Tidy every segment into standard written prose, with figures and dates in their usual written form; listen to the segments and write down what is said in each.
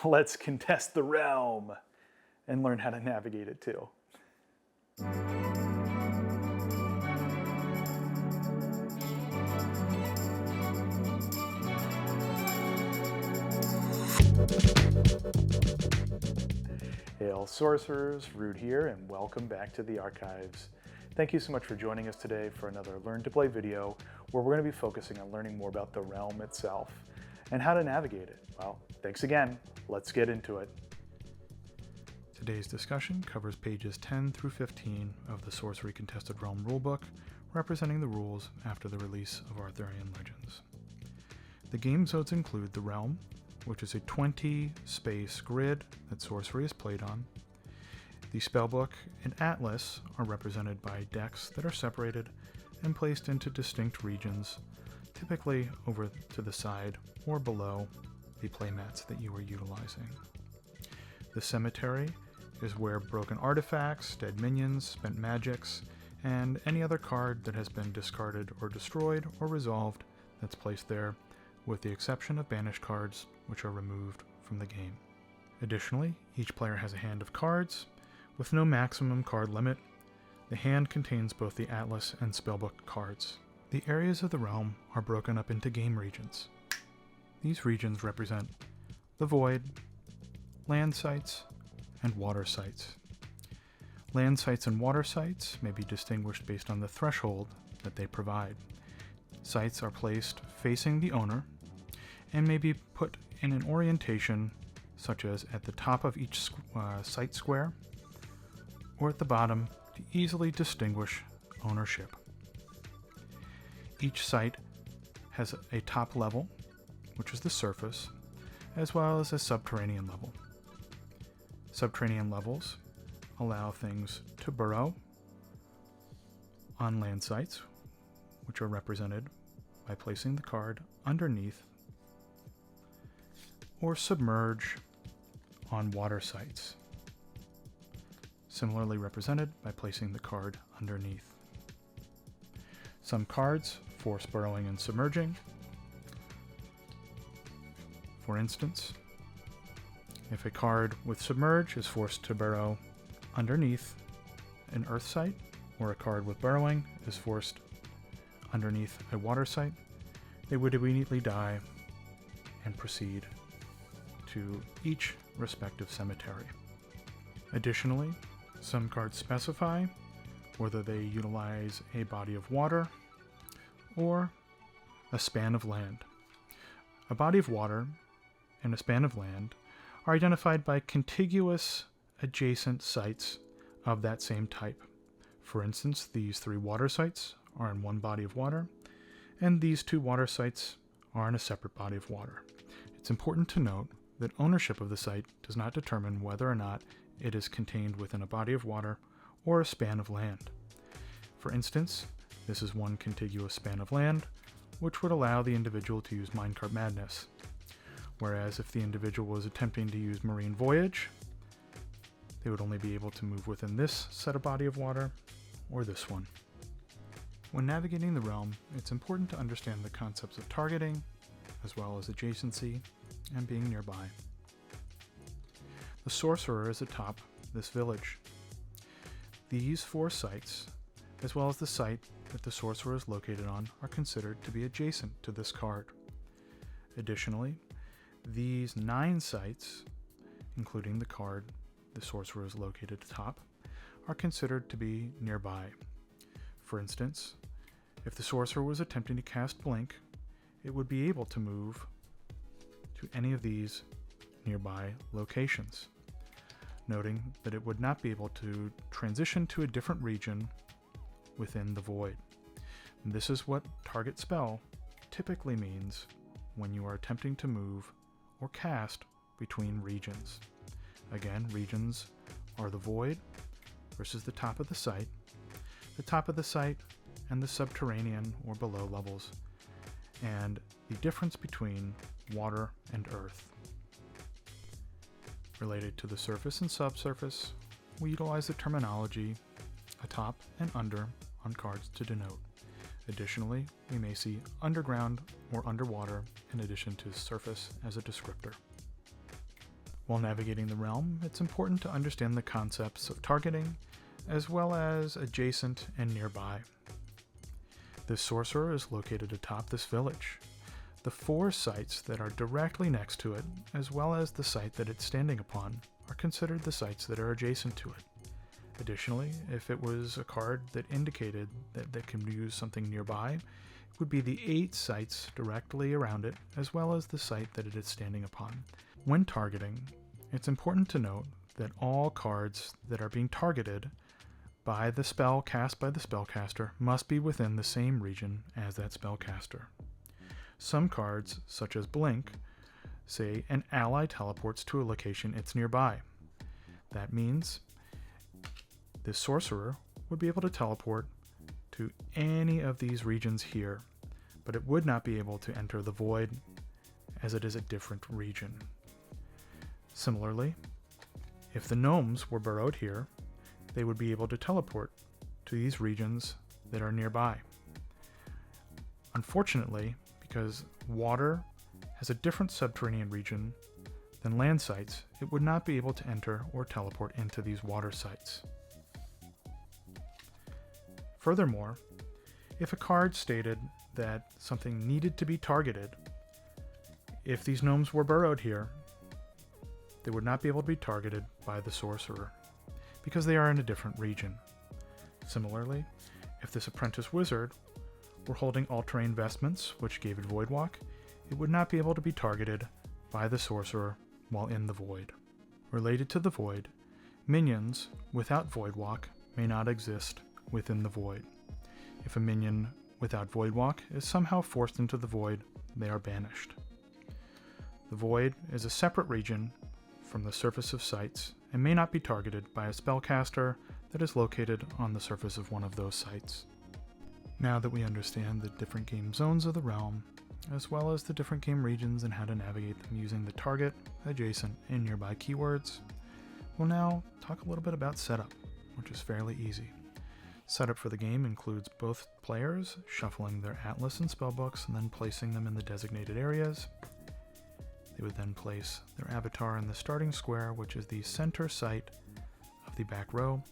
let's contest the realm and learn how to navigate it too. Hail Sorcerers, Root here, and welcome back to the archives. Thank you so much for joining us today for another Learn to Play video where we're going to be focusing on learning more about the realm itself and how to navigate it. Well, thanks again. Let's get into it. Today's discussion covers pages 10 through 15 of the Sorcery Contested Realm rulebook, representing the rules after the release of Arthurian Legends. The game zones include the realm, which is a 20-space grid that sorcery is played on. The spellbook and atlas are represented by decks that are separated and placed into distinct regions, typically over to the side or below the playmats that you are utilizing. The cemetery is where broken artifacts, dead minions, spent magics, and any other card that has been discarded or destroyed or resolved that's placed there, with the exception of banished cards, which are removed from the game. Additionally, each player has a hand of cards, with no maximum card limit. The hand contains both the atlas and spellbook cards. The areas of the realm are broken up into game regions. These regions represent the void, land sites, and water sites. Land sites and water sites may be distinguished based on the threshold that they provide. Sites are placed facing the owner and may be put in an orientation such as at the top of each site square or at the bottom to easily distinguish ownership. Each site has a top level, which is the surface, as well as a subterranean level. Subterranean levels allow things to burrow on land sites, which are represented by placing the card underneath, or submerge on water sites, similarly represented by placing the card underneath. Some cards force burrowing and submerging. For instance, if a card with submerge is forced to burrow underneath an earth site, or a card with burrowing is forced underneath a water site, they would immediately die and proceed to each respective cemetery. Additionally, some cards specify whether they utilize a body of water or a span of land. A body of water and a span of land are identified by contiguous adjacent sites of that same type. For instance, these 3 water sites are in one body of water, and these 2 water sites are in a separate body of water. It's important to note that ownership of the site does not determine whether or not it is contained within a body of water or a span of land. For instance, this is one contiguous span of land, which would allow the individual to use Minecart Madness. Whereas if the individual was attempting to use Marine Voyage, they would only be able to move within this set of body of water or this one. When navigating the realm, it's important to understand the concepts of targeting, as well as adjacency, and being nearby. The Sorcerer is atop this village. These 4 sites, as well as the site that the Sorcerer is located on, are considered to be adjacent to this card. Additionally, these 9 sites, including the card the Sorcerer is located atop, are considered to be nearby. For instance, if the Sorcerer was attempting to cast Blink, it would be able to move to any of these nearby locations, noting that it would not be able to transition to a different region within the void. And this is what target spell typically means when you are attempting to move or cast between regions. Again, regions are the void versus the top of the site and the subterranean or below levels, and the difference between water and earth. Related to the surface and subsurface, we utilize the terminology atop and under on cards to denote. Additionally, we may see underground or underwater in addition to surface as a descriptor. While navigating the realm, it's important to understand the concepts of targeting, as well as adjacent and nearby. This sorcerer is located atop this village. The 4 sites that are directly next to it, as well as the site that it's standing upon, are considered the sites that are adjacent to it. Additionally, if it was a card that indicated that can use something nearby, it would be the 8 sites directly around it, as well as the site that it is standing upon. When targeting, it's important to note that all cards that are being targeted by the spell cast by the spellcaster must be within the same region as that spellcaster. Some cards, such as Blink, say an ally teleports to a location it's nearby. That means this sorcerer would be able to teleport to any of these regions here, but it would not be able to enter the void as it is a different region. Similarly, if the gnomes were burrowed here, they would be able to teleport to these regions that are nearby. Unfortunately, because water has a different subterranean region than land sites, it would not be able to enter or teleport into these water sites. Furthermore, if a card stated that something needed to be targeted, if these gnomes were burrowed here, they would not be able to be targeted by the sorcerer, because they are in a different region. Similarly, if this apprentice wizard were holding all-terrain vestments, which gave it void walk, it would not be able to be targeted by the sorcerer while in the void. Related to the void, minions without void walk may not exist within the void. If a minion without void walk is somehow forced into the void, they are banished. The void is a separate region from the surface of sites and may not be targeted by a spellcaster that is located on the surface of one of those sites. Now that we understand the different game zones of the realm, as well as the different game regions and how to navigate them using the target, adjacent, and nearby keywords, we'll now talk a little bit about setup, which is fairly easy. Setup for the game includes both players shuffling their atlas and spellbooks and then placing them in the designated areas. They would then place their avatar in the starting square, which is the center site of the back row.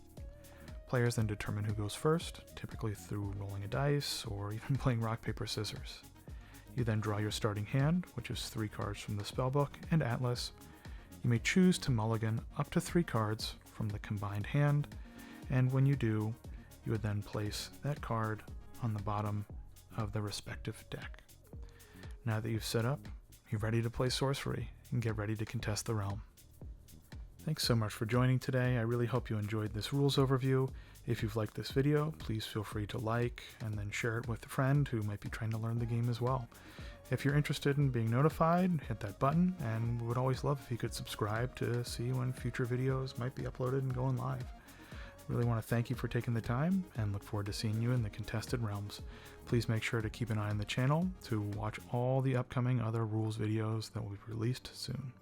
Players then determine who goes first, typically through rolling a dice or even playing rock, paper, scissors. You then draw your starting hand, which is 3 cards from the spellbook and atlas. You may choose to mulligan up to 3 cards from the combined hand, and when you do, you would then place that card on the bottom of the respective deck. Now that you've set up, you're ready to play sorcery and get ready to contest the realm. Thanks so much for joining today. I really hope you enjoyed this rules overview. If you've liked this video, please feel free to like and then share it with a friend who might be trying to learn the game as well. If you're interested in being notified, hit that button, and we would always love if you could subscribe to see when future videos might be uploaded and going live. Really want to thank you for taking the time and look forward to seeing you in the contested realms. Please make sure to keep an eye on the channel to watch all the upcoming other rules videos that will be released soon.